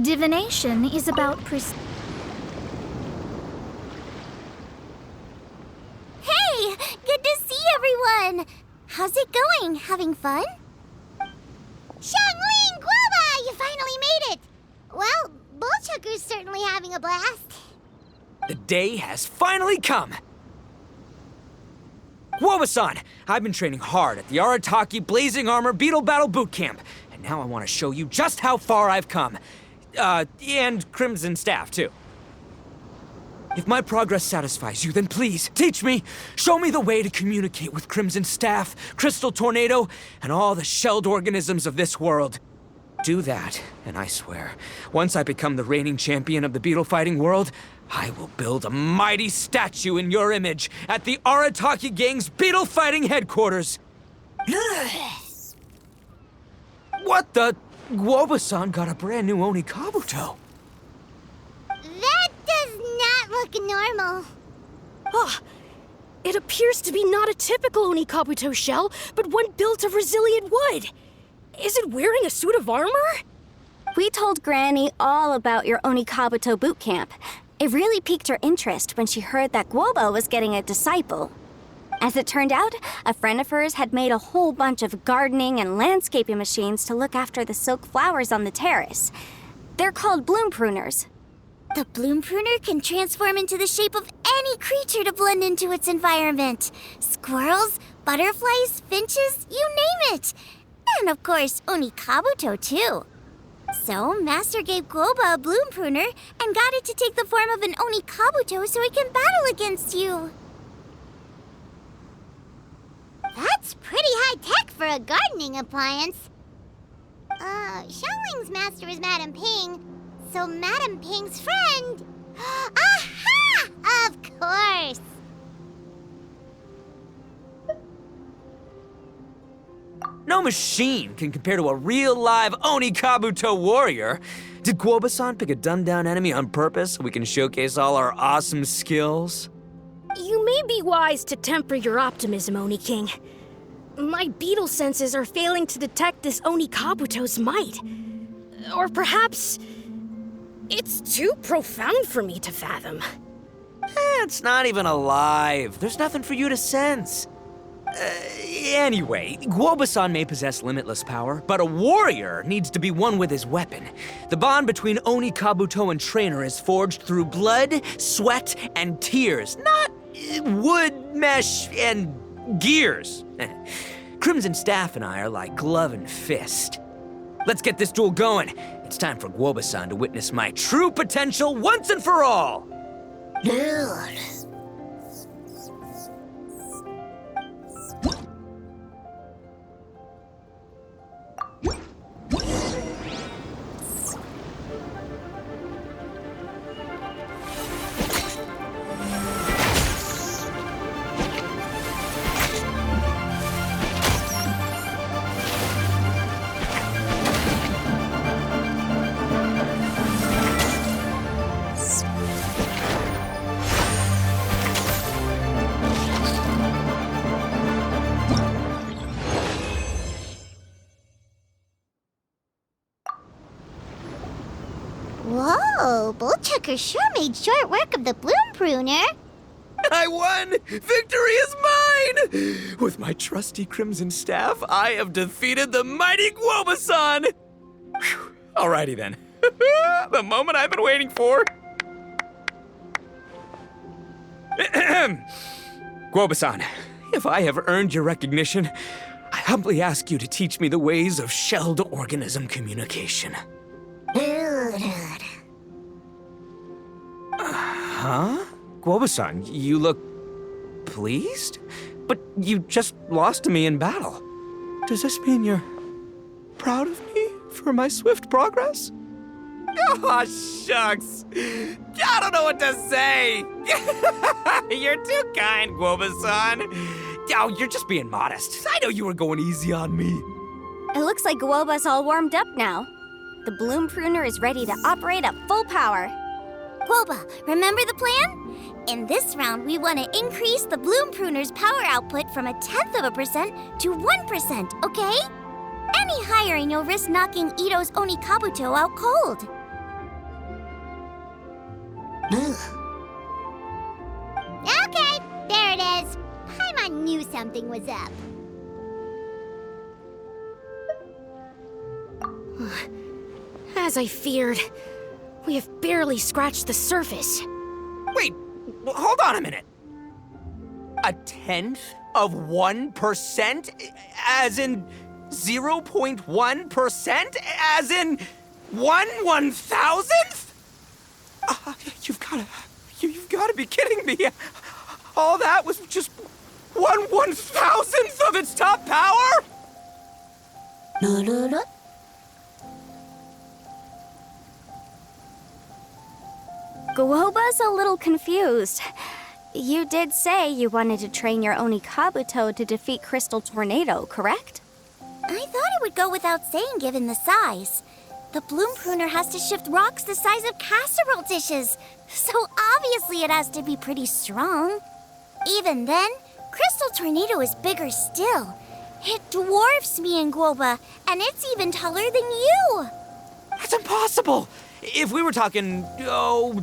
Divination is about Hey! Good to see everyone! How's it going? Having fun? Xiangling Guoba! You finally made it! Well, Bullchucker's certainly having a blast. The day has finally come! Guoba-san, I've been training hard at the Arataki Blazing Armor Beetle Battle Boot Camp, and now I want to show you just how far I've come. And Crimson Staff, too. If my progress satisfies you, then please, teach me! Show me the way to communicate with Crimson Staff, Crystal Tornado, and all the shelled organisms of this world. Do that, and I swear, once I become the reigning champion of the beetle fighting world, I will build a mighty statue in your image at the Arataki Gang's beetle fighting headquarters. What the? Guoba-san got a brand new Oni Kabuto. That does not look normal. Ah, it appears to be not a typical Oni Kabuto shell, but one built of resilient wood. Is it wearing a suit of armor? We told Granny all about your Oni Kabuto boot camp. It really piqued her interest when she heard that Guoba was getting a disciple. As it turned out, a friend of hers had made a whole bunch of gardening and landscaping machines to look after the silk flowers on the terrace. They're called bloom pruners. The bloom pruner can transform into the shape of any creature to blend into its environment. Squirrels, butterflies, finches, you name it. And of course, Oni Kabuto too. So, Master gave Guoba a bloom pruner and got it to take the form of an Oni Kabuto so it can battle against you. That's pretty high-tech for a gardening appliance. Xiangling's master is Madame Ping, so Madame Ping's friend... Aha! Of course! No machine can compare to a real live Oni Kabuto warrior. Did Guoba-san pick a dumbed-down enemy on purpose so we can showcase all our awesome skills? You may be wise to temper your optimism, Oni King. My beetle senses are failing to detect this Oni Kabuto's might. Or perhaps... it's too profound for me to fathom. It's not even alive. There's nothing for you to sense. Anyway, Guoba-san may possess limitless power, but a warrior needs to be one with his weapon. The bond between Oni Kabuto and trainer is forged through blood, sweat, and tears, not wood, mesh, and gears. Crimson Staff and I are like glove and fist. Let's get this duel going. It's time for Guoba-san to witness my true potential once and for all. Whoa, Bullchucker sure made short work of the bloom pruner. I won! Victory is mine! With my trusty Crimson Staff, I have defeated the mighty Guoba-san! Whew. Alrighty then. The moment I've been waiting for. Guoba-san, if I have earned your recognition, I humbly ask you to teach me the ways of shelled organism communication. Huh? Guoba-san, you look pleased? But you just lost to me in battle. Does this mean you're proud of me for my swift progress? Oh, shucks. I don't know what to say. You're too kind, Guoba-san. Oh, you're just being modest. I know you were going easy on me. It looks like Guoba's all warmed up now. The bloom pruner is ready to operate at full power. Guoba, remember the plan? In this round, we want to increase the bloom pruner's power output from 0.1% to 1%, okay? Any higher and you'll risk knocking Ito's Oni Kabuto out cold. Okay, there it is. Paimon knew something was up. As I feared, we have barely scratched the surface. Wait, hold on a minute. 1/10 of 1%? As in 0.1%? As in 1/1000th? You've gotta be kidding me. All that was just 1/1000th of its top power? Guoba's a little confused. You did say you wanted to train your Oni Kabuto to defeat Crystal Tornado, correct? I thought it would go without saying given the size. The bloom pruner has to shift rocks the size of casserole dishes, so obviously it has to be pretty strong. Even then, Crystal Tornado is bigger still. It dwarfs me and Guoba, and it's even taller than you. That's impossible! If we were talking,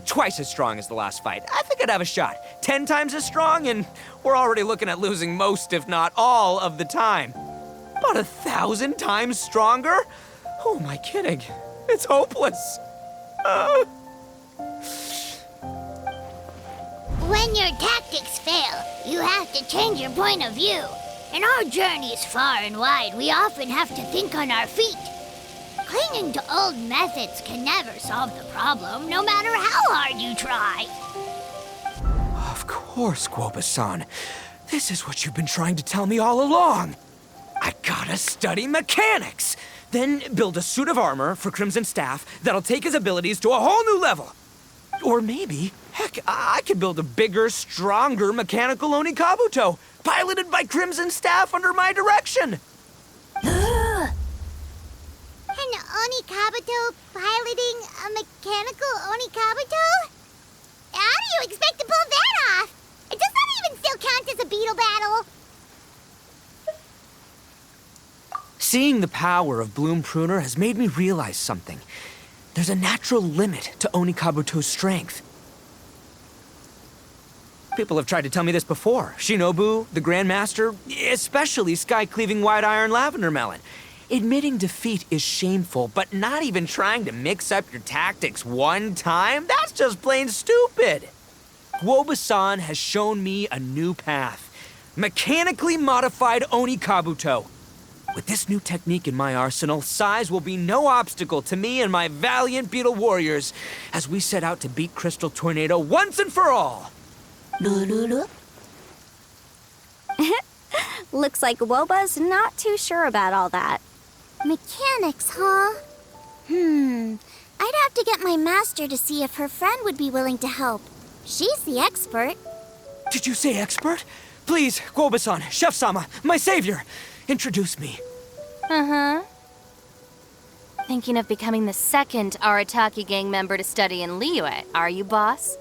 twice as strong as the last fight, I think I'd have a shot. 10 times as strong, and we're already looking at losing most, if not all, of the time. About 1,000 times stronger? Who am I kidding? It's hopeless. When your tactics fail, you have to change your point of view. In our journeys far and wide, we often have to think on our feet. Clinging to old methods can never solve the problem, no matter how hard you try. Of course, Guoba-san. This is what you've been trying to tell me all along. I gotta study mechanics, then build a suit of armor for Crimson Staff that'll take his abilities to a whole new level. Or maybe, heck, I could build a bigger, stronger mechanical Oni Kabuto, piloted by Crimson Staff under my direction. An Oni Kabuto piloting a mechanical Oni Kabuto? How do you expect to pull that off? Does that even still count as a beetle battle? Seeing the power of Bloom Pruner has made me realize something. There's a natural limit to Oni Kabuto's strength. People have tried to tell me this before. Shinobu, the Grandmaster, especially Sky-Cleaving White Iron Lavender Melon. Admitting defeat is shameful, but not even trying to mix up your tactics one time? That's just plain stupid! Guoba-san has shown me a new path. Mechanically modified Oni Kabuto. With this new technique in my arsenal, size will be no obstacle to me and my valiant Beetle warriors as we set out to beat Crystal Tornado once and for all! Looks like Guoba's not too sure about all that. Mechanics, huh? I'd have to get my master to see if her friend would be willing to help. She's the expert. Did you say expert? Please, Guoba-san, Chef-sama, my savior, introduce me. Thinking of becoming the second Arataki gang member to study in Liyue, are you, boss?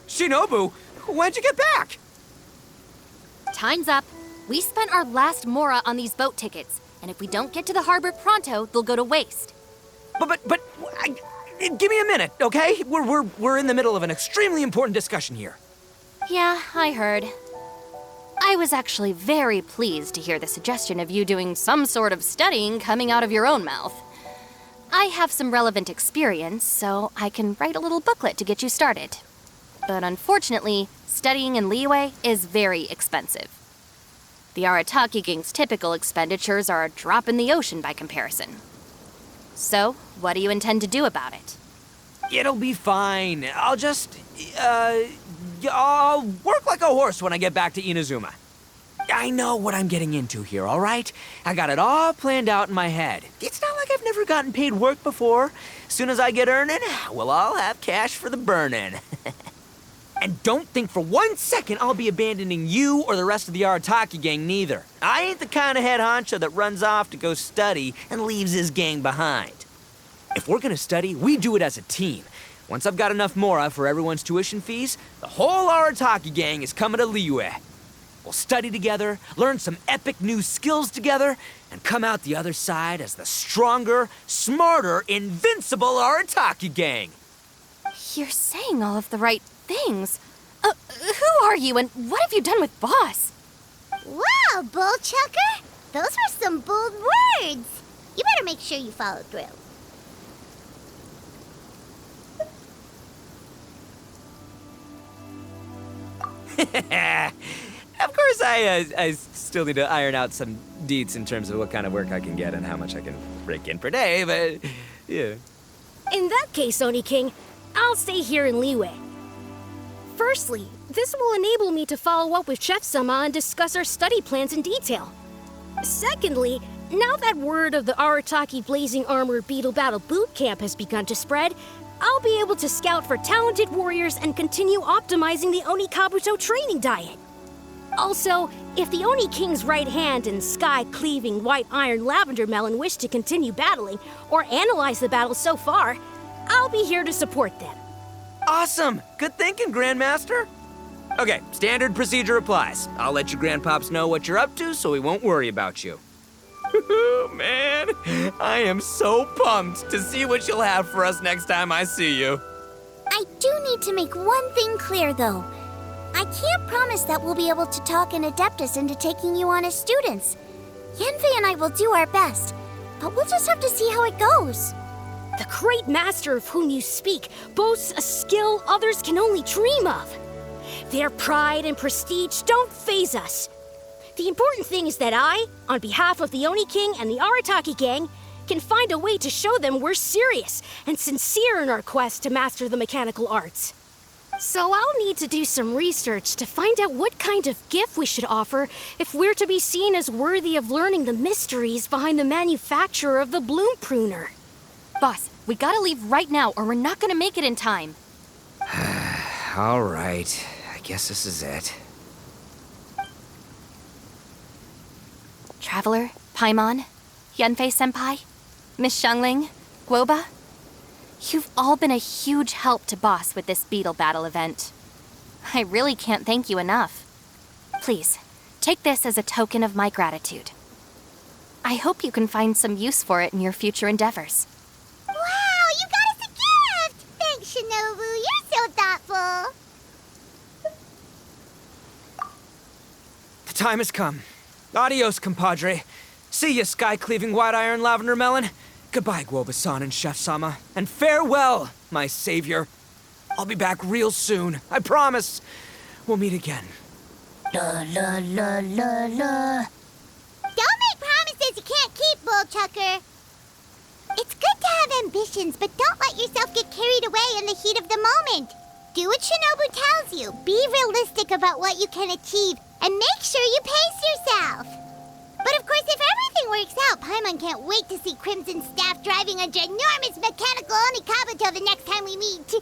Shinobu, when'd you get back? Time's up. We spent our last mora on these boat tickets, and if we don't get to the harbor pronto, they'll go to waste. Give me a minute, okay? We're in the middle of an extremely important discussion here. Yeah, I heard. I was actually very pleased to hear the suggestion of you doing some sort of studying coming out of your own mouth. I have some relevant experience, so I can write a little booklet to get you started. But unfortunately, studying in Liyue is very expensive. The Arataki gang's typical expenditures are a drop in the ocean by comparison. So, what do you intend to do about it? It'll be fine. I'll work like a horse when I get back to Inazuma. I know what I'm getting into here, all right? I got it all planned out in my head. It's not like I've never gotten paid work before. As soon as I get earning, we'll all have cash for the burning. And don't think for 1 second I'll be abandoning you or the rest of the Arataki gang neither. I ain't the kind of head honcho that runs off to go study and leaves his gang behind. If we're gonna study, we do it as a team. Once I've got enough mora for everyone's tuition fees, the whole Arataki gang is coming to Liyue. We'll study together, learn some epic new skills together, and come out the other side as the stronger, smarter, invincible Arataki gang. You're saying all of the right things. Who are you and what have you done with Boss? Wow, Bullchucker! Those were some bold words! You better make sure you follow through. Of course, I still need to iron out some deets in terms of what kind of work I can get and how much I can rake in per day, but yeah. In that case, Oni King, I'll stay here in Liyue. Firstly, this will enable me to follow up with Chef Sama and discuss our study plans in detail. Secondly, now that word of the Arataki Blazing Armor Beetle Battle Boot Camp has begun to spread, I'll be able to scout for talented warriors and continue optimizing the Oni Kabuto training diet. Also, if the Oni King's right hand and sky-cleaving white iron lavender melon wish to continue battling or analyze the battle so far, I'll be here to support them. Awesome! Good thinking, Grandmaster! Okay, standard procedure applies. I'll let your grandpops know what you're up to so we won't worry about you. Man, I am so pumped to see what you'll have for us next time I see you. I do need to make one thing clear, though. I can't promise that we'll be able to talk an Adeptus into taking you on as students. Yanfei and I will do our best, but we'll just have to see how it goes. The great master of whom you speak boasts a skill others can only dream of. Their pride and prestige don't faze us. The important thing is that I, on behalf of the Oni King and the Arataki gang, can find a way to show them we're serious and sincere in our quest to master the mechanical arts. So I'll need to do some research to find out what kind of gift we should offer if we're to be seen as worthy of learning the mysteries behind the manufacture of the Bloom Pruner. Boss, we gotta leave right now or we're not gonna make it in time. All right, I guess this is it. Traveler, Paimon, Yanfei-senpai, Miss Xiangling, Guoba. You've all been a huge help to Boss with this Beetle Battle event. I really can't thank you enough. Please, take this as a token of my gratitude. I hope you can find some use for it in your future endeavors. Wow, you got us a gift! Thanks, Shinobu. You're so thoughtful. The time has come. Adios, compadre. See ya, sky-cleaving white iron lavender melon. Goodbye, Guoba-san and Chef Sama. And farewell, my savior. I'll be back real soon, I promise. We'll meet again. La la la la la. Don't make promises you can't keep, Bullchucker. It's good to have ambitions, but don't let yourself get carried away in the heat of the moment. Do what Shinobu tells you. Be realistic about what you can achieve, and make sure you pace yourself. But of course, if everything works out, Paimon can't wait to see Crimson Staff driving a ginormous mechanical Onikabuto the next time we meet.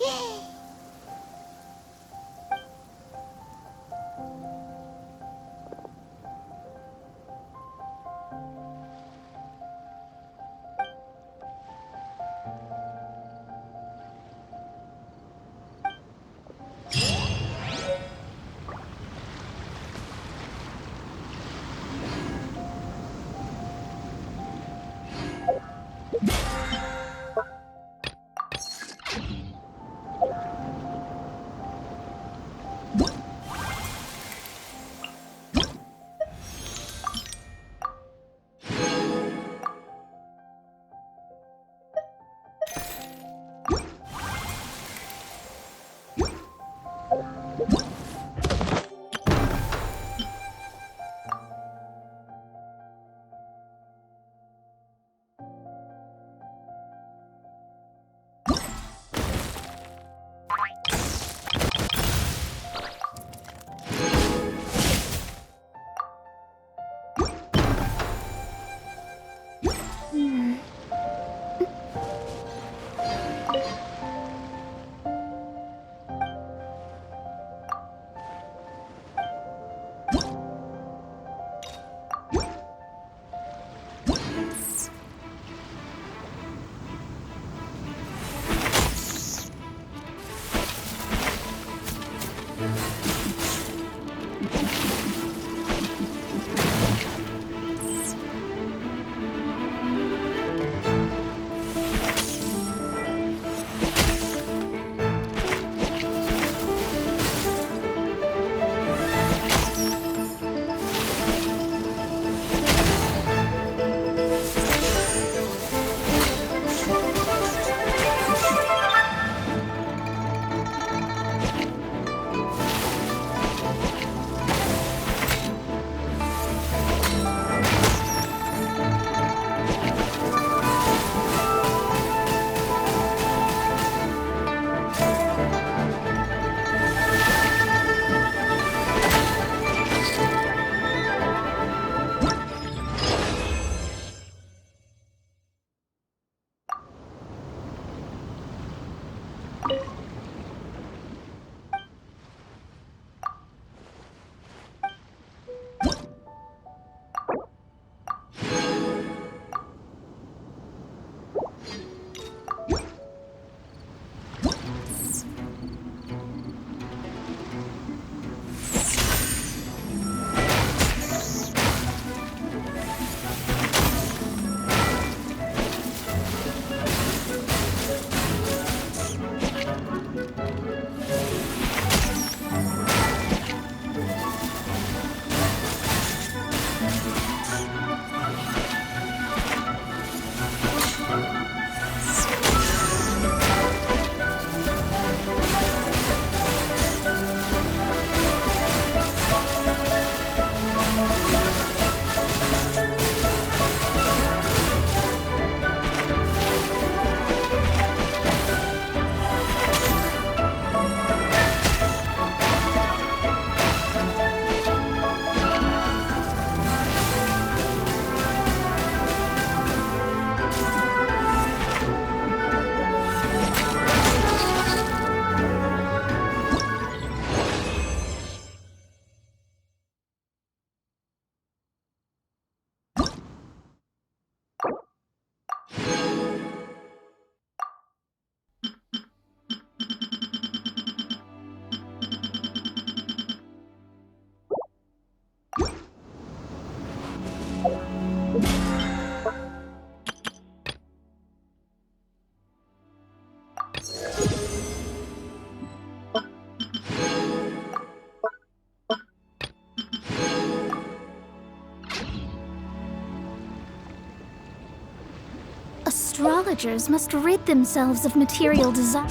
Astrologers must rid themselves of material desire.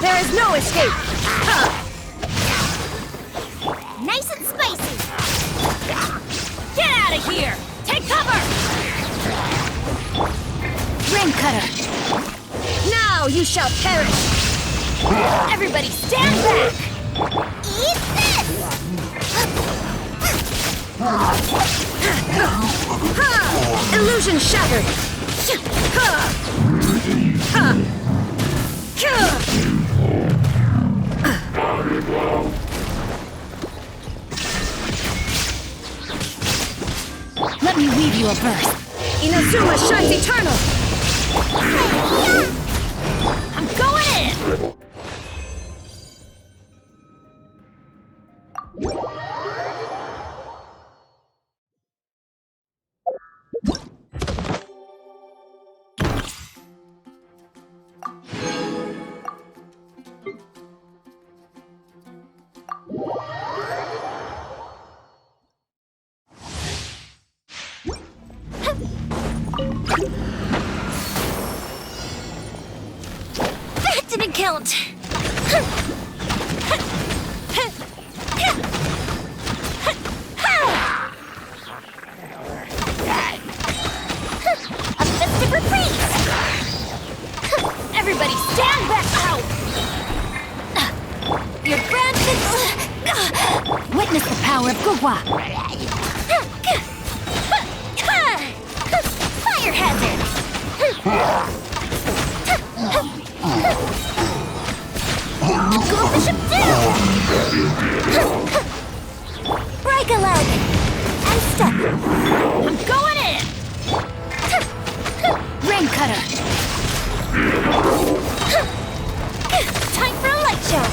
There is no escape! Nice and spicy! Get out of here! Take cover! Ring cutter! Now you shall perish! Everybody stand back! Eat this! Illusion shattered! Let me weave you a verse. Inazuma shines eternal! I'm going in! That didn't count! A festive reprise! Everybody stand back out! Your grand Witness the power of Gugwa. Fire hazard! Go bishop down! Break a leg! And step! I'm going in! Rain cutter. Time for a light show!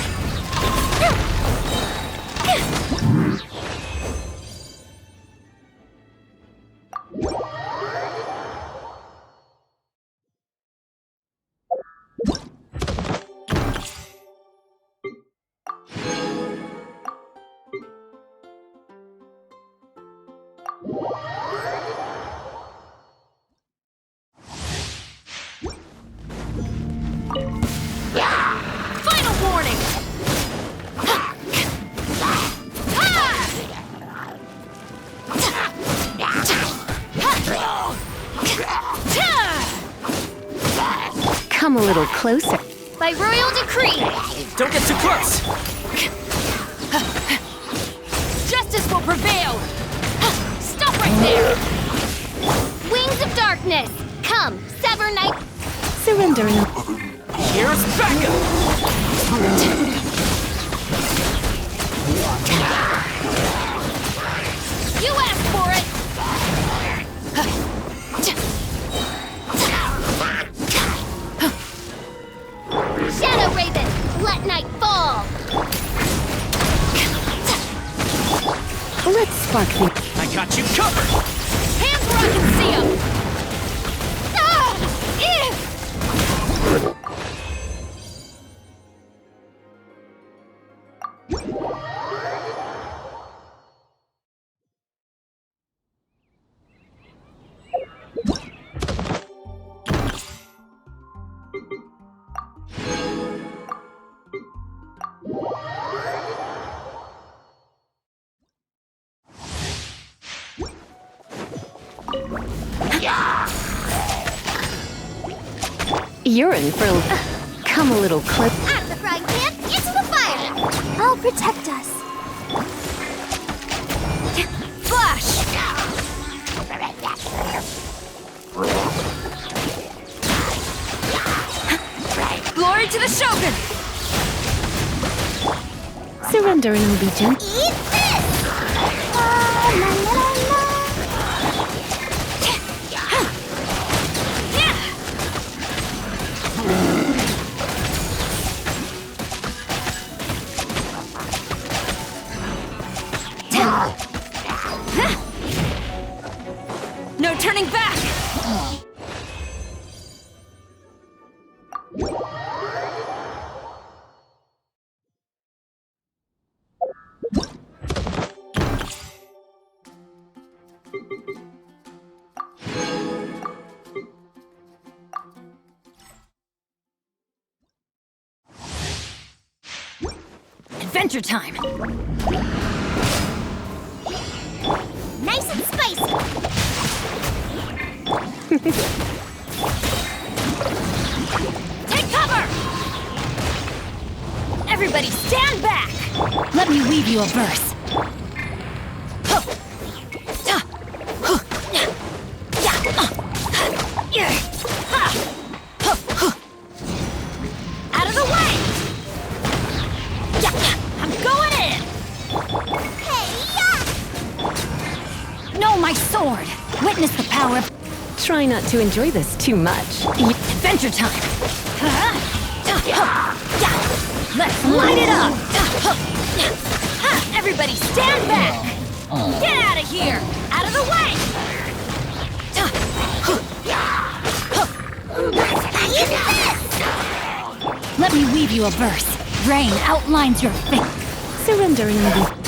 Final warning! Come a little closer. By royal decree, Don't get too close! justice will prevail! Stop right there! Wings of darkness! Come, sever night! Surrendering. Here's Becca! You asked for it! Shadow Raven, let night fall! Let's spark the. I got you covered! Hands where I can see 'em! Ah! Eh! You're in for. Come a little close. Out of the frying pan, into the fire! I'll protect us. Flash! Glory to the Shogun! Surrender and allegiance. Eat this! La, la, la, la. No turning back! Adventure time! Nice and spicy! Take cover! Everybody stand back! Let me weave you a verse. Out of the way! I'm going in! No, my sword! Witness the power of... Try not to enjoy this too much. Adventure time! Let's light it up! Everybody stand back! Get out of here! Out of the way! Let me weave you a verse. Rain outlines your fate. Surrendering the...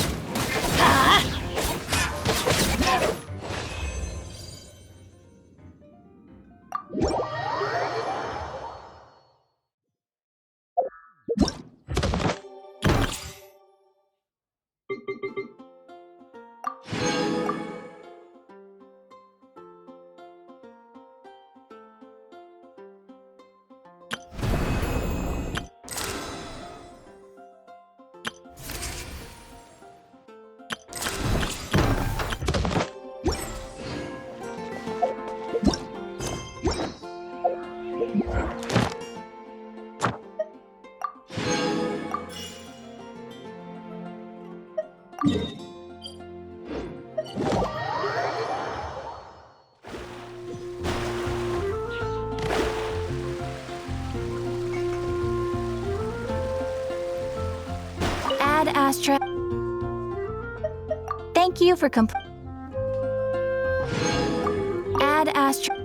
Ad Astra. Thank you for Ad Astra.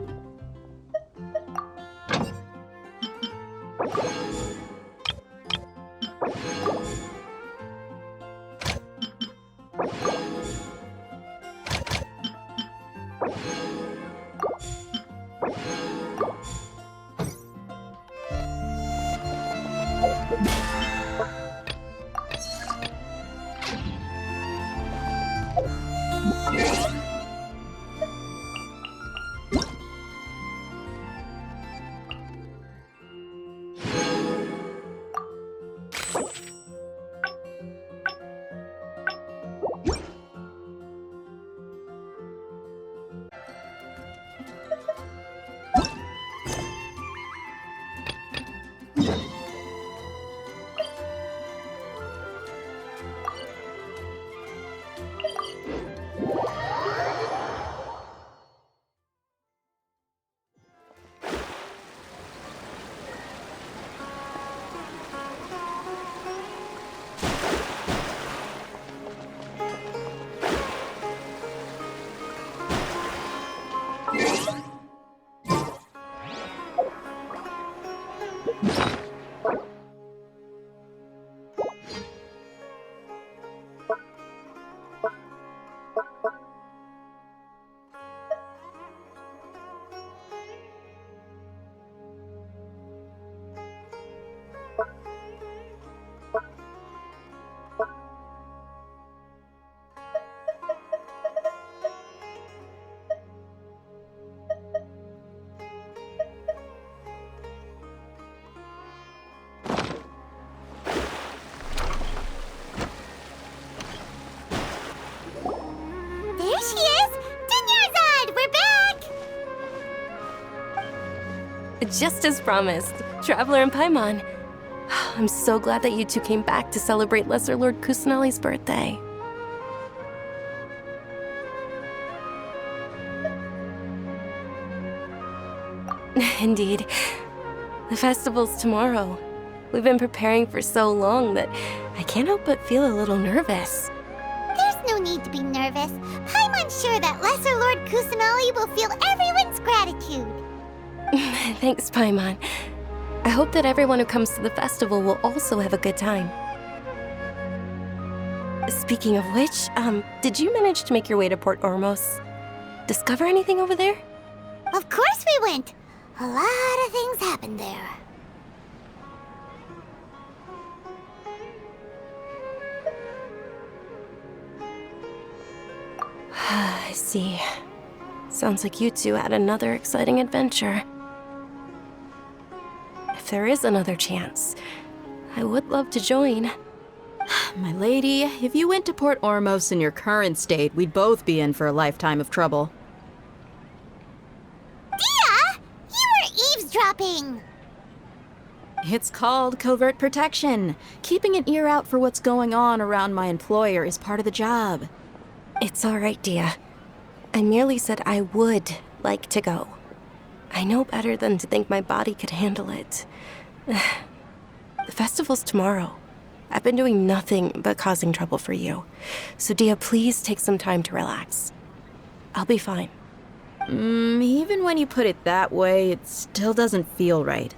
There she is! Dinyarzad! We're back! Just as promised, Traveler and Paimon. I'm so glad that you two came back to celebrate Lesser Lord Kusanali's birthday. Indeed. The festival's tomorrow. We've been preparing for so long that I can't help but feel a little nervous. There's no need to be nervous. Paimon's sure that Lesser Lord Kusanali will feel everyone's gratitude. Thanks, Paimon. I hope that everyone who comes to the festival will also have a good time. Speaking of which, did you manage to make your way to Port Ormos? Discover anything over there? Of course we went. A lot of things happened there. I see. Sounds like you two had another exciting adventure. If there is another chance, I would love to join. My lady, if you went to Port Ormos in your current state, we'd both be in for a lifetime of trouble. Dia! You were eavesdropping! It's called covert protection. Keeping an ear out for what's going on around my employer is part of the job. It's all right, Dia. I merely said I would like to go. I know better than to think my body could handle it. The festival's tomorrow. I've been doing nothing but causing trouble for you. So, Dia, please take some time to relax. I'll be fine. Even when you put it that way, it still doesn't feel right.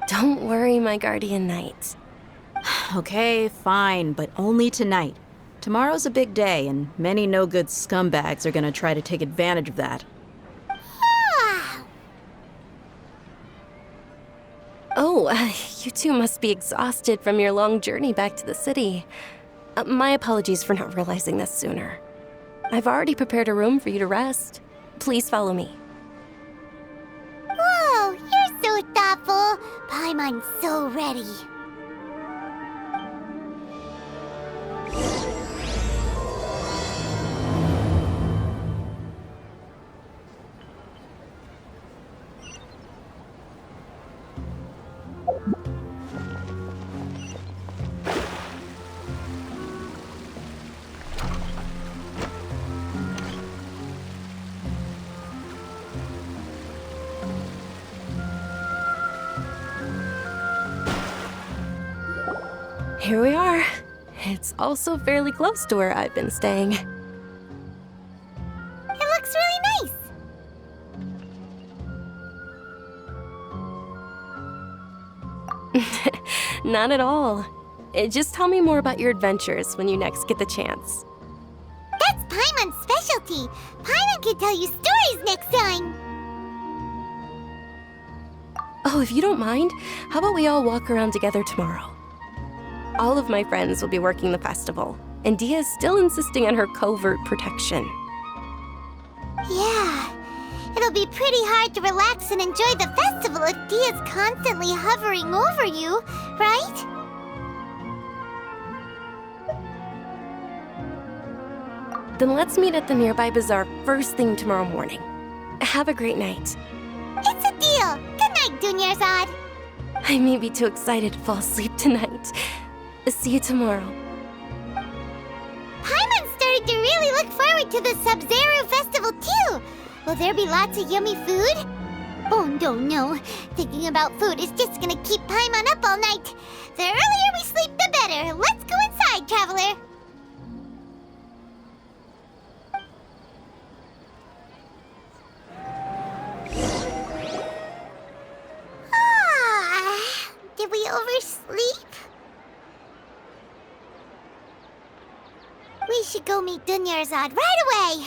Don't worry, my guardian knight. Okay, fine, but only tonight. Tomorrow's a big day, and many no-good scumbags are gonna try to take advantage of that. Oh, you two must be exhausted from your long journey back to the city. My apologies for not realizing this sooner. I've already prepared a room for you to rest. Please follow me. Whoa, you're so thoughtful. Paimon's so ready. Here we are. It's also fairly close to where I've been staying. It looks really nice. Not at all. Just tell me more about your adventures when you next get the chance. That's Paimon's specialty. Paimon can tell you stories next time. Oh, if you don't mind, how about we all walk around together tomorrow? All of my friends will be working the festival, and Dia is still insisting on her covert protection. Yeah, it'll be pretty hard to relax and enjoy the festival if Dia's constantly hovering over you, right? Then let's meet at the nearby bazaar first thing tomorrow morning. Have a great night. It's a deal. Good night, Dunyarzad. I may be too excited to fall asleep tonight. See you tomorrow. Paimon started to really look forward to the Sabzeruz festival too. Will there be lots of yummy food? Oh no. Thinking about food is just gonna keep Paimon up all night. The earlier we sleep, the better. Let's go inside, traveler. Did we oversleep? We should go meet Dunyarzad right away!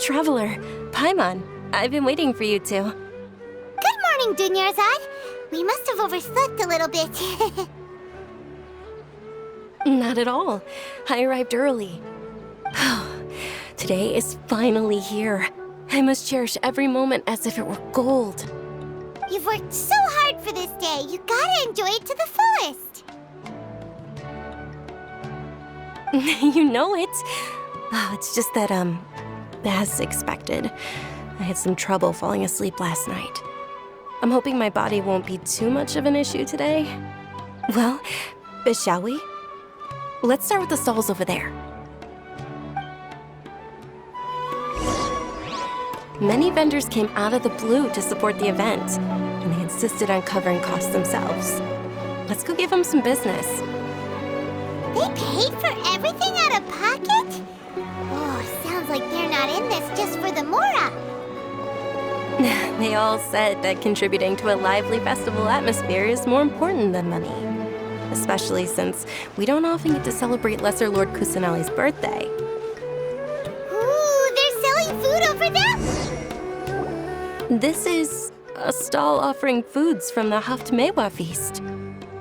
Traveler, Paimon, I've been waiting for you two. Good morning, Dunyarzad. We must have overslept a little bit. Not at all. I arrived early. Today is finally here. I must cherish every moment as if it were gold. You've worked so hard for this day. You gotta enjoy it to the fullest. You know it. It's just that, as expected, I had some trouble falling asleep last night. I'm hoping my body won't be too much of an issue today. Well, shall we? Let's start with the stalls over there. Many vendors came out of the blue to support the event, and they insisted on covering costs themselves. Let's go give them some business. They paid for everything out of pocket? Oh, sounds like they're not in this just for the Mora. They all said that contributing to a lively festival atmosphere is more important than money. Especially since we don't often get to celebrate Lesser Lord Kusanali's birthday. Ooh, they're selling food over there? This is a stall offering foods from the Euthymia feast.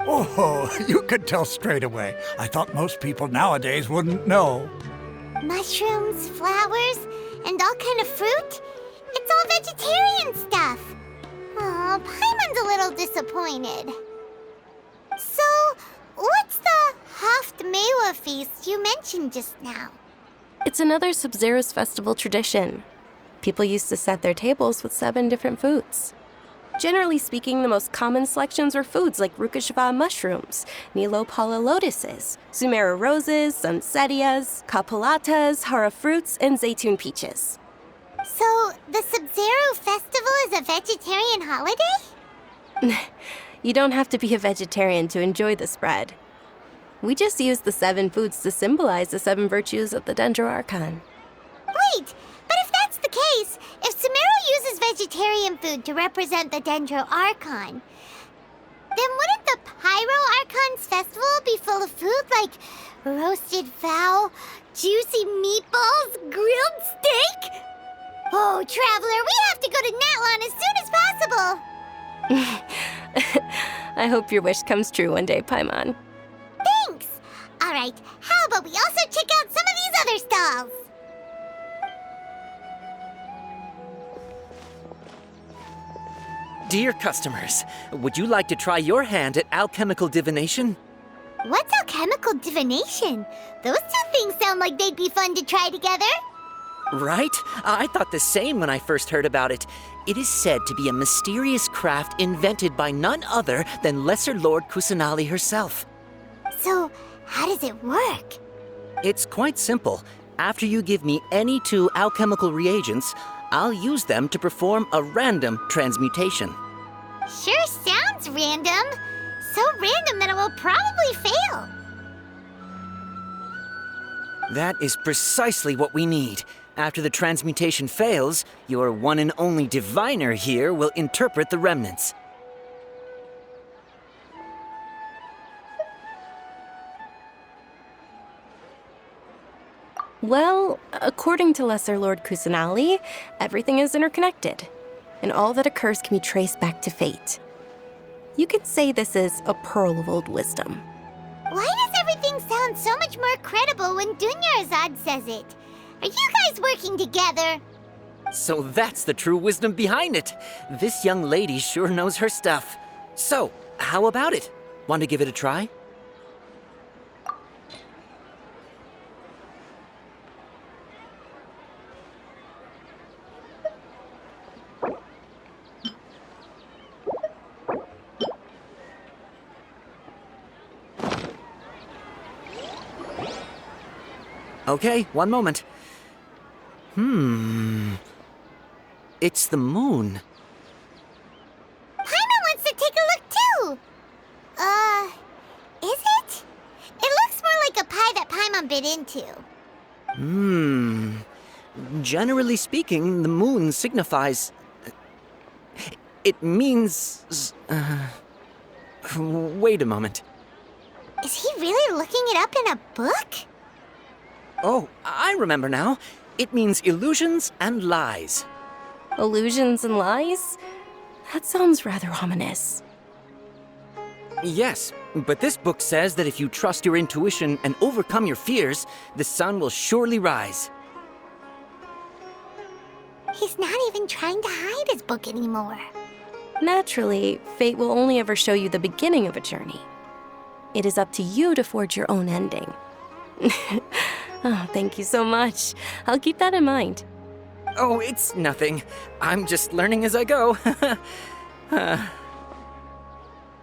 Oh, you could tell straight away. I thought most people nowadays wouldn't know. Mushrooms, flowers, and all kind of fruit? It's all vegetarian stuff. Oh, Paimon's a little disappointed. So, what's the Euthymia feast you mentioned just now? It's another Sabzeruz festival tradition. People used to set their tables with 7 different foods. Generally speaking, the most common selections were foods like Rukashava mushrooms, Nilopala lotuses, Sumera roses, Sunsettias, Kapulatas, Hara fruits, and Zaytun peaches. So, the Sabzeruz festival is a vegetarian holiday? You don't have to be a vegetarian to enjoy the spread. We just use the 7 foods to symbolize the 7 virtues of the Dendro Archon. Wait, but if that's the case, if Sumeru uses vegetarian food to represent the Dendro Archon, then wouldn't the Pyro Archon's festival be full of food like roasted fowl, juicy meatballs, grilled steak? Oh, Traveler, we have to go to Natlan as soon as possible! I hope your wish comes true one day, Paimon. Thanks! Alright, how about we also check out some of these other stalls? Dear customers, would you like to try your hand at alchemical divination? What's alchemical divination? Those two things sound like they'd be fun to try together. Right? I thought the same when I first heard about it. It is said to be a mysterious craft invented by none other than Lesser Lord Kusanali herself. So, how does it work? It's quite simple. After you give me any 2 alchemical reagents, I'll use them to perform a random transmutation. Sure sounds random. So random that it will probably fail. That is precisely what we need. After the transmutation fails, your one and only diviner here will interpret the remnants. Well, according to Lesser Lord Kusanali, everything is interconnected, and all that occurs can be traced back to fate. You could say this is a pearl of old wisdom. Why does everything sound so much more credible when Dunyarzad says it? Are you guys working together? So that's the true wisdom behind it. This young lady sure knows her stuff. So, how about it? Want to give it a try? Okay, one moment. It's the moon. Paimon wants to take a look too! Is it? It looks more like a pie that Paimon bit into. Generally speaking, the moon signifies... It means... Wait a moment. Is he really looking it up in a book? Oh, I remember now. It means illusions and lies. Illusions and lies? That sounds rather ominous. Yes, but this book says that if you trust your intuition and overcome your fears, the sun will surely rise. He's not even trying to hide his book anymore. Naturally, fate will only ever show you the beginning of a journey. It is up to you to forge your own ending. Oh, thank you so much. I'll keep that in mind. Oh, it's nothing. I'm just learning as I go. Guess that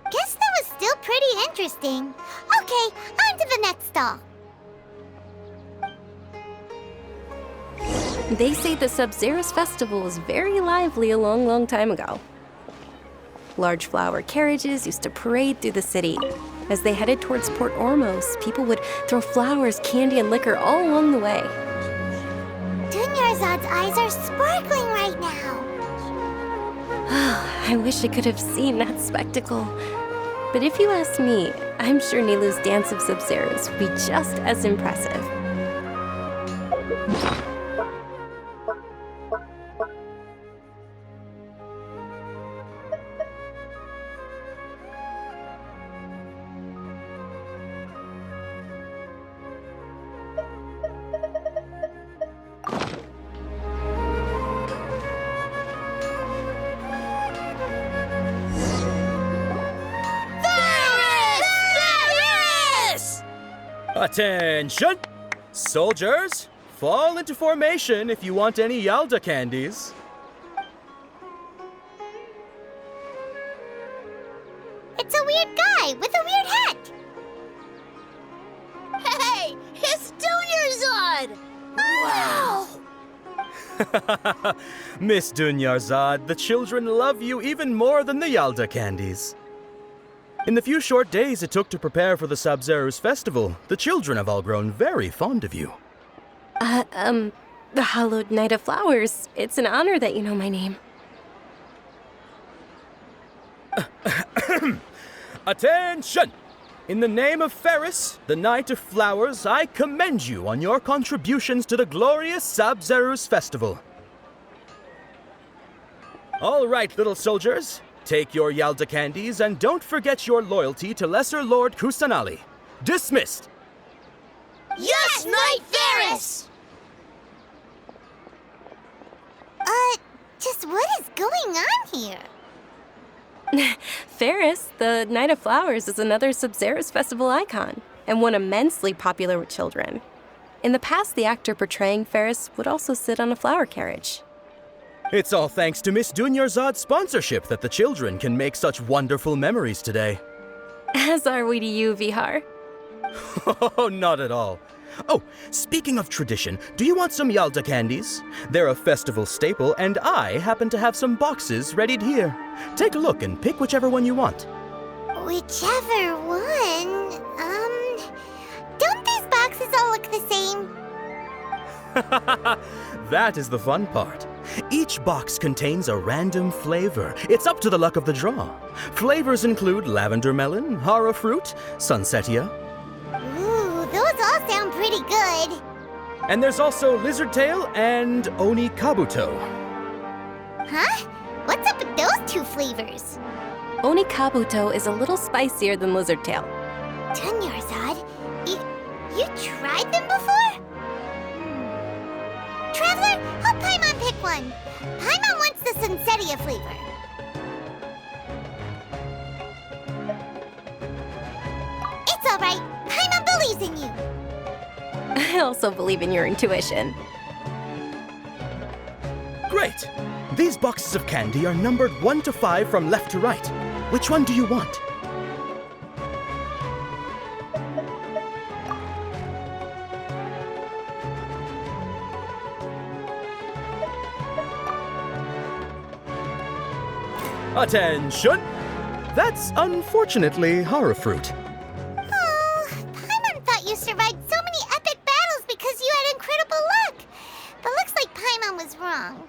was still pretty interesting. Okay, on to the next stall. They say the Sabzeruz festival was very lively a long, long time ago. Large flower carriages used to parade through the city. As they headed towards Port Ormos, people would throw flowers, candy, and liquor all along the way. Dunyarzad's eyes are sparkling right now. I wish I could have seen that spectacle. But if you ask me, I'm sure Nilu's dance of Sabzeruz would be just as impressive. Attention! Soldiers, fall into formation if you want any Yalda candies. It's a weird guy with a weird hat. Hey, it's Dunyarzad! Wow! Miss Dunyarzad, the children love you even more than the Yalda candies. In the few short days it took to prepare for the Sabzeruz festival, the children have all grown very fond of you. The Hallowed Knight of Flowers. It's an honor that you know my name. Attention! In the name of Ferris, the Knight of Flowers, I commend you on your contributions to the glorious Sabzeruz festival. All right, little soldiers. Take your Yalda candies and don't forget your loyalty to Lesser Lord Kusanali. Dismissed! Yes, Knight Ferris! Just what is going on here? Ferris, the Knight of Flowers, is another Sabzeruz festival icon, and one immensely popular with children. In the past, the actor portraying Ferris would also sit on a flower carriage. It's all thanks to Miss Dunyarzad's sponsorship that the children can make such wonderful memories today. As are we to you, Vihar. Oh, not at all. Oh, speaking of tradition, do you want some Yalda candies? They're a festival staple, and I happen to have some boxes readied here. Take a look and pick whichever one you want. Whichever one, don't these boxes all look the same? That is the fun part. Each box contains a random flavor. It's up to the luck of the draw. Flavors include lavender melon, hara fruit, sunsetia. Ooh, those all sound pretty good. And there's also lizard tail and oni kabuto. Huh? What's up with those two flavors? Oni Kabuto is a little spicier than Lizard Tail. Dunyarzad, you tried them before? Traveler, help Paimon pick one. Paimon wants the Sunsetia flavor. It's all right. Paimon believes in you. I also believe in your intuition. Great! These boxes of candy are numbered 1 to 5 from left to right. Which one do you want? Attention! That's unfortunately hara fruit. Oh, Paimon thought you survived so many epic battles because you had incredible luck. But looks like Paimon was wrong.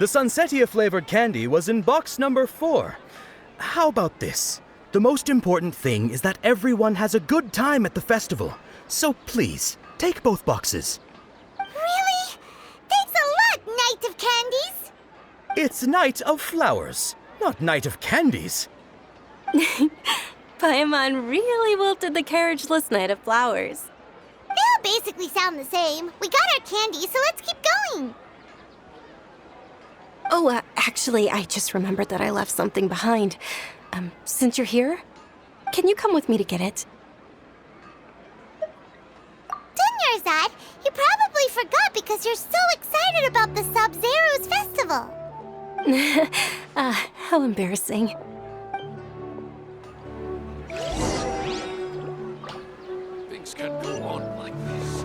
The Sunsetia flavored candy was in box number 4. How about this? The most important thing is that everyone has a good time at the festival. So please, take both boxes. Really? Thanks a lot, Knight of Candies. It's Knight of Flowers, not Knight of Candies. Paimon really wilted the carriageless Knight of Flowers. They all basically sound the same. We got our candy, so let's keep going. Oh, actually, I just remembered that I left something behind. Since you're here, can you come with me to get it? Dunyarzad, you probably forgot because you're so excited about the Sabzeruz festival. How embarrassing. Things can't go on like this.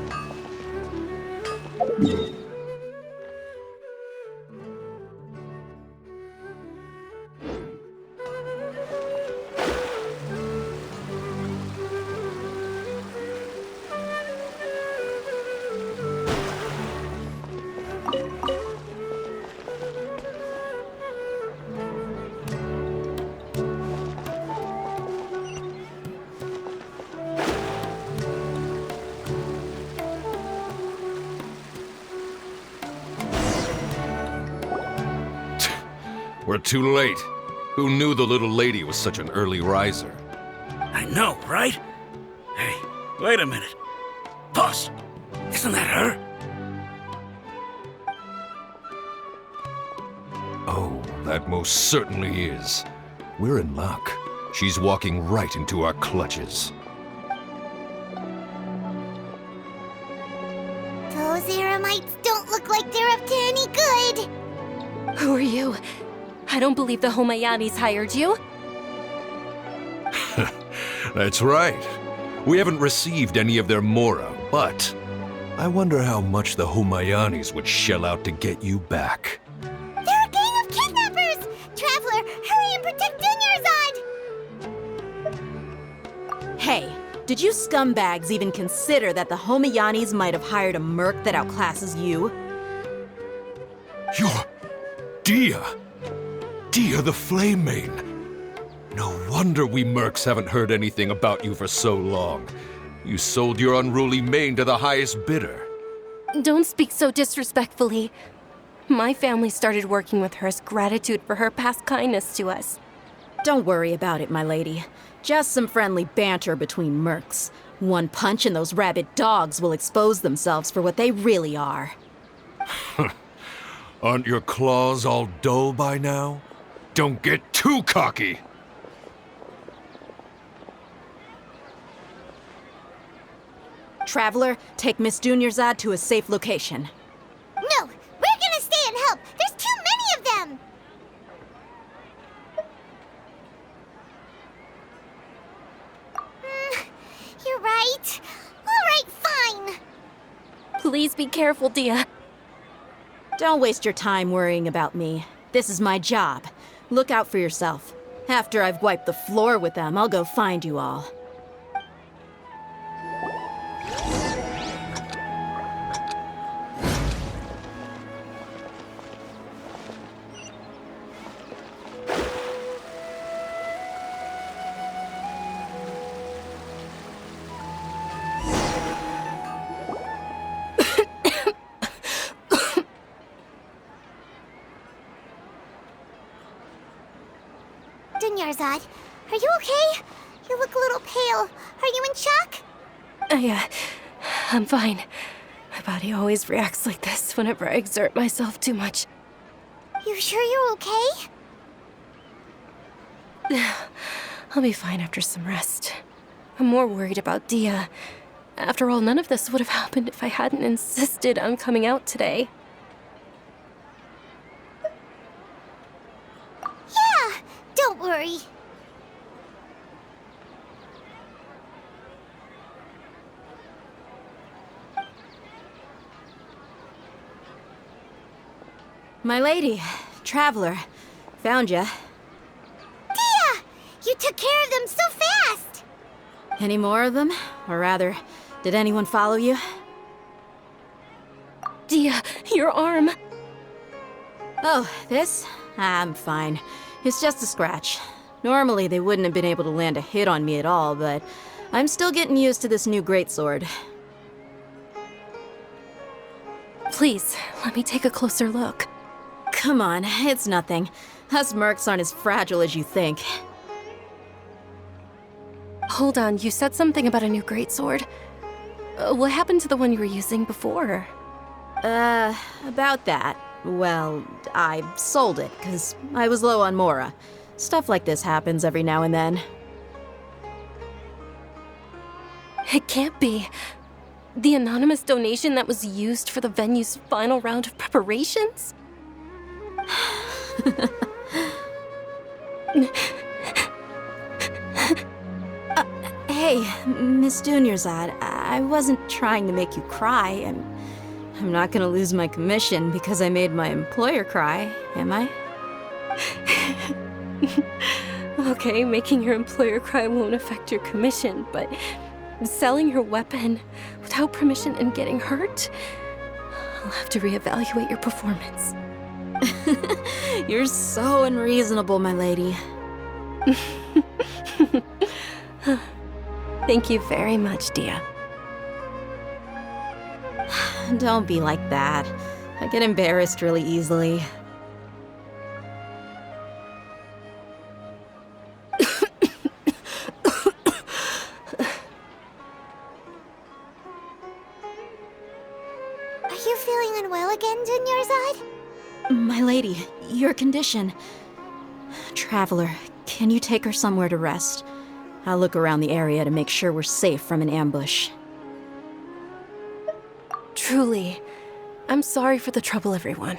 We're too late. Who knew the little lady was such an early riser? I know, right? Hey, wait a minute. Boss, isn't that her? Oh, that most certainly is. We're in luck. She's walking right into our clutches. Those Eremites don't look like they're up to any good. Who are you? I don't believe the Homayanis hired you. That's right. We haven't received any of their mora, but I wonder how much the Homayanis would shell out to get you back. They're a gang of kidnappers! Traveler, hurry and protect Dunyarzad! Hey, did you scumbags even consider that the Homayanis might have hired a merc that outclasses you? You're... Dia! Dia the Flame Mane! No wonder we mercs haven't heard anything about you for so long. You sold your unruly mane to the highest bidder. Don't speak so disrespectfully. My family started working with her as gratitude for her past kindness to us. Don't worry about it, my lady. Just some friendly banter between mercs. One punch and those rabid dogs will expose themselves for what they really are. Aren't your claws all dull by now? Don't get too cocky! Traveler, take Miss Dunyarzad to a safe location. No, we're gonna stay and help. There's too many of them. You're right. All right, fine. Please be careful, Dia. Don't waste your time worrying about me. This is my job. Look out for yourself. After I've wiped the floor with them, I'll go find you all. Dunyarzad, are you okay? You look a little pale. Are you in shock? Yeah, I'm fine. My body always reacts like this whenever I exert myself too much. You sure you're okay? I'll be fine after some rest. I'm more worried about Dia. After all, none of this would have happened if I hadn't insisted on coming out today. Yeah, don't worry. My lady, Traveler, found ya. Dia! You took care of them so fast! Any more of them? Or rather, did anyone follow you? Dia, your arm! Oh, this? I'm fine. It's just a scratch. Normally, they wouldn't have been able to land a hit on me at all, but I'm still getting used to this new greatsword. Please, let me take a closer look. Come on, it's nothing. Us mercs aren't as fragile as you think. Hold on, you said something about a new greatsword. What happened to the one you were using before? About that. Well, I sold it, because I was low on mora. Stuff like this happens every now and then. It can't be. The anonymous donation that was used for the venue's final round of preparations? Hey, Miss Dunyarzad, I wasn't trying to make you cry. I'm not gonna lose my commission because I made my employer cry, am I? Okay, making your employer cry won't affect your commission, but selling your weapon without permission and getting hurt? I'll have to reevaluate your performance. You're so unreasonable, my lady. Thank you very much, Dia. Don't be like that. I get embarrassed really easily. lady, your condition. Traveler, can you take her somewhere to rest? I'll look around the area to make sure we're safe from an ambush. Truly, I'm sorry for the trouble, everyone.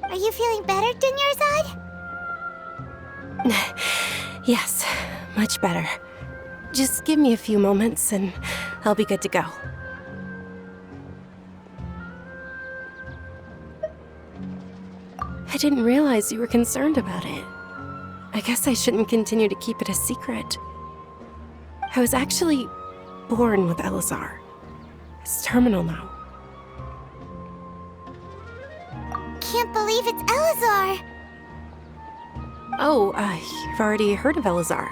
Are you feeling better, Dunyarzad? Yes, much better. Just give me a few moments and I'll be good to go. I didn't realize you were concerned about it. I guess I shouldn't continue to keep it a secret. I was actually born with Elazar. It's terminal now. Can't believe it's Elazar! Oh, you've already heard of Elazar.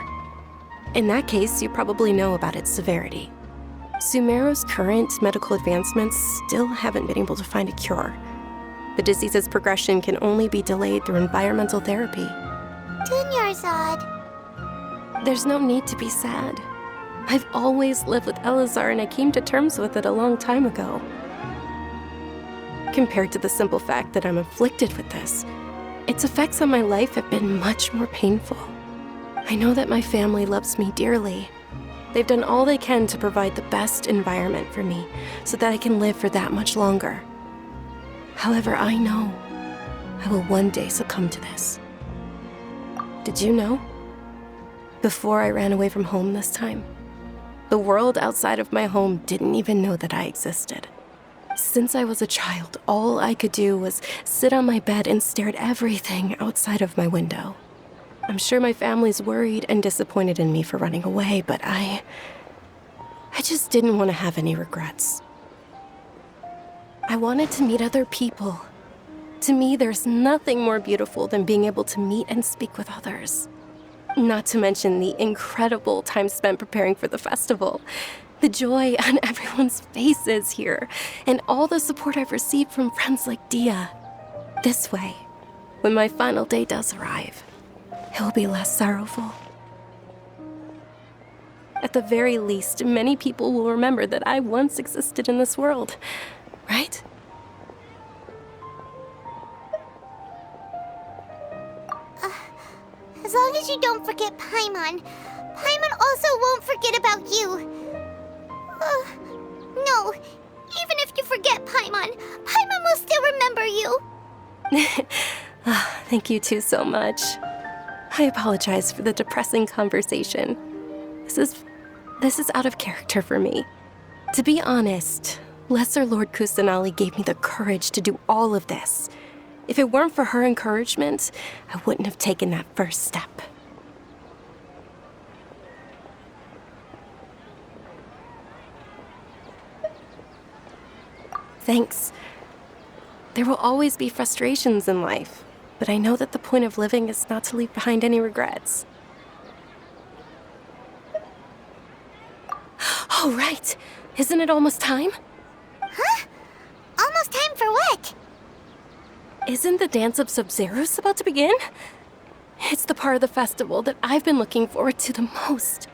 In that case, you probably know about its severity. Sumeru's current medical advancements still haven't been able to find a cure. The disease's progression can only be delayed through environmental therapy. Dunyarzad. There's no need to be sad. I've always lived with Elazar and I came to terms with it a long time ago. Compared to the simple fact that I'm afflicted with this, its effects on my life have been much more painful. I know that my family loves me dearly. They've done all they can to provide the best environment for me so that I can live for that much longer. However, I know I will one day succumb to this. Did you know? Before I ran away from home this time, the world outside of my home didn't even know that I existed. Since I was a child, all I could do was sit on my bed and stare at everything outside of my window. I'm sure my family's worried and disappointed in me for running away, but I just didn't want to have any regrets. I wanted to meet other people. To me, there's nothing more beautiful than being able to meet and speak with others. Not to mention the incredible time spent preparing for the festival. The joy on everyone's faces here, and all the support I've received from friends like Dia. This way, when my final day does arrive, it will be less sorrowful. At the very least, many people will remember that I once existed in this world, right? As long as you don't forget Paimon, Paimon also won't forget about you. No, even if you forget Paimon, Paimon will still remember you. Thank you two so much. I apologize for the depressing conversation. This is out of character for me. To be honest, Lesser Lord Kusanali gave me the courage to do all of this. If it weren't for her encouragement, I wouldn't have taken that first step. Thanks. There will always be frustrations in life, but I know that the point of living is not to leave behind any regrets. Oh, right. Isn't it almost time? Huh? Almost time for what? Isn't the dance of Sabzeruz about to begin? It's the part of the festival that I've been looking forward to the most.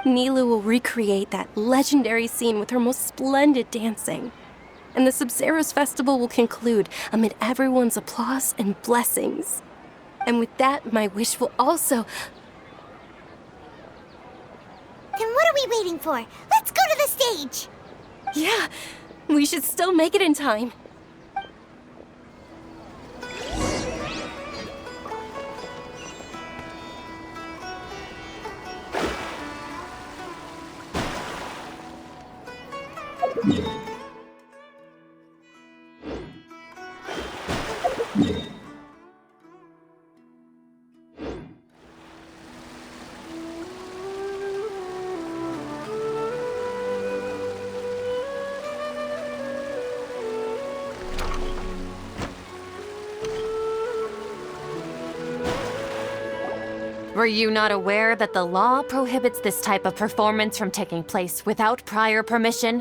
Nilu will recreate that legendary scene with her most splendid dancing. And the Sabzeruz festival will conclude amid everyone's applause and blessings. And with that, my wish will also... Then what are we waiting for? Let's go to the stage! Yeah, we should still make it in time. Were you not aware that the law prohibits this type of performance from taking place without prior permission?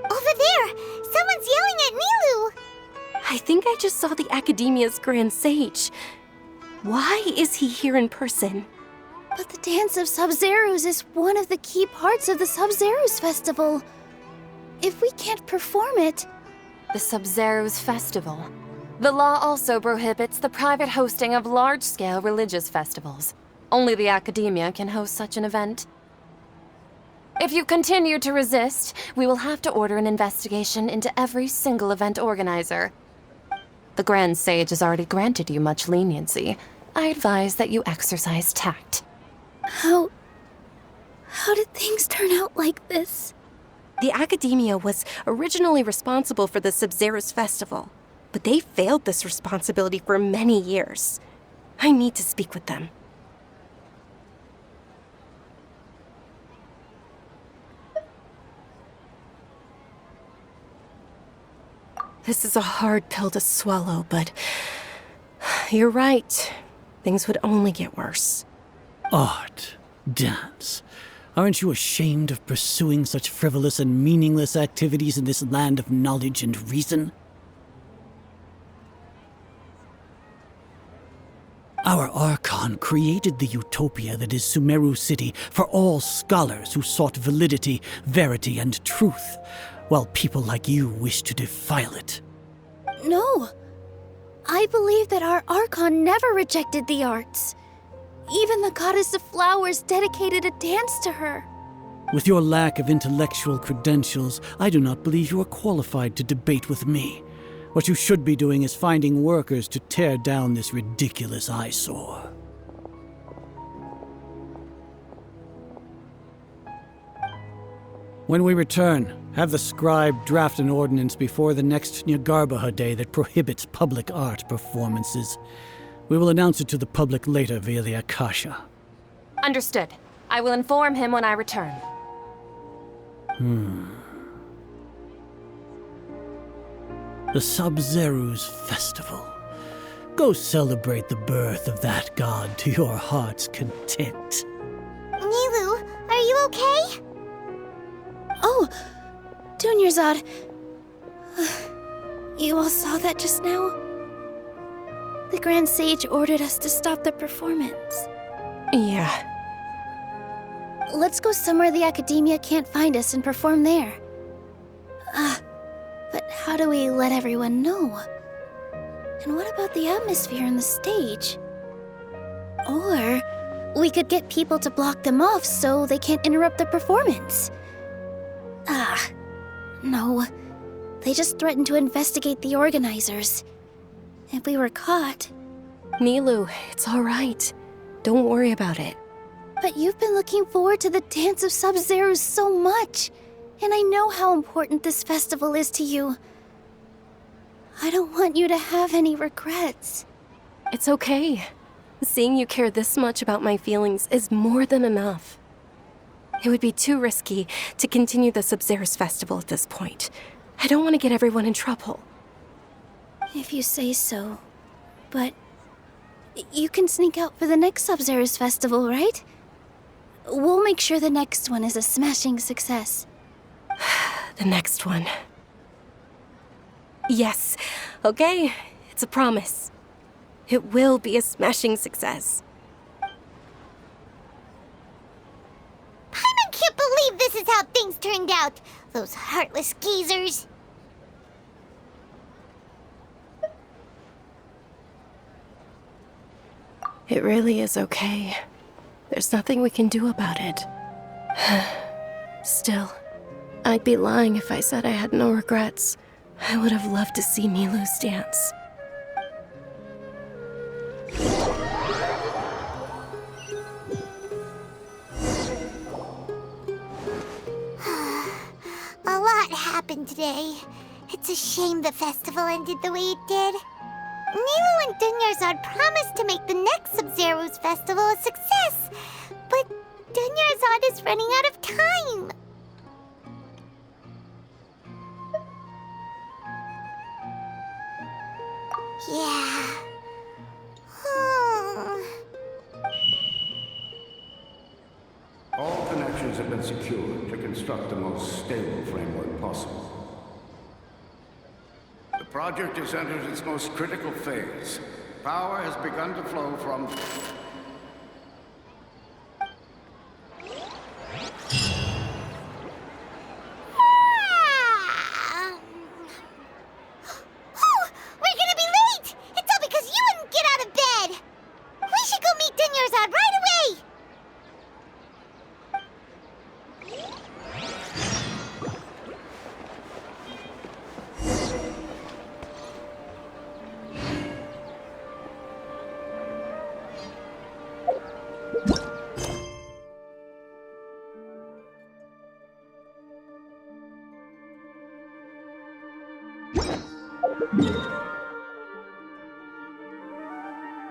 Over there! Someone's yelling at Nilu! I think I just saw the Academia's Grand Sage. Why is he here in person? But the Dance of Sabzeruz is one of the key parts of the Sabzeruz Festival. If we can't perform it... The Sabzeruz Festival. The law also prohibits the private hosting of large-scale religious festivals. Only the Academia can host such an event. If you continue to resist, we will have to order an investigation into every single event organizer. The Grand Sage has already granted you much leniency. I advise that you exercise tact. How did things turn out like this? The Academia was originally responsible for the Sabzeruz Festival, but they failed this responsibility for many years. I need to speak with them. This is a hard pill to swallow, but you're right. Things would only get worse. Art, dance. Aren't you ashamed of pursuing such frivolous and meaningless activities in this land of knowledge and reason? Our Archon created the utopia that is Sumeru City for all scholars who sought validity, verity, and truth, while people like you wish to defile it. No. I believe that our Archon never rejected the arts. Even the goddess of flowers dedicated a dance to her. With your lack of intellectual credentials, I do not believe you are qualified to debate with me. What you should be doing is finding workers to tear down this ridiculous eyesore. When we return, have the scribe draft an ordinance before the next Nyagarbha Day that prohibits public art performances. We will announce it to the public later via the Akasha. Understood. I will inform him when I return. The Sabzeruz Festival. Go celebrate the birth of that god to your heart's content. Nilu, are you okay? Oh, Dunyarzad. You all saw that just now? The Grand Sage ordered us to stop the performance. Yeah. Let's go somewhere the Academia can't find us and perform there. But how do we let everyone know? And what about the atmosphere on the stage? Or we could get people to block them off so they can't interrupt the performance. No. They just threatened to investigate the organizers. If we were caught... Nilu, it's all right. Don't worry about it. But you've been looking forward to the Dance of Sabzeruz so much, and I know how important this festival is to you. I don't want you to have any regrets. It's okay. Seeing you care this much about my feelings is more than enough. It would be too risky to continue the Sabzeruz Festival at this point. I don't want to get everyone in trouble. If you say so. But you can sneak out for the next Sabzeruz Festival, right? We'll make sure the next one is a smashing success. The next one. Yes. Okay. It's a promise. It will be a smashing success. I can't believe this is how things turned out. Those heartless geezers. It really is okay. There's nothing we can do about it. Still, I'd be lying if I said I had no regrets. I would have loved to see Nilu's dance. A lot happened today. It's a shame the festival ended the way it did. Nilu and Dunyarzad promised to make the next Sabzeruz festival a success, but Dunyarzad is running out of time. Yeah. been secured to construct the most stable framework possible. The project has entered its most critical phase. Power has begun to flow from... We're gonna be late! It's all because you wouldn't get out of bed! We should go meet Dunyarzad right away! Yeah.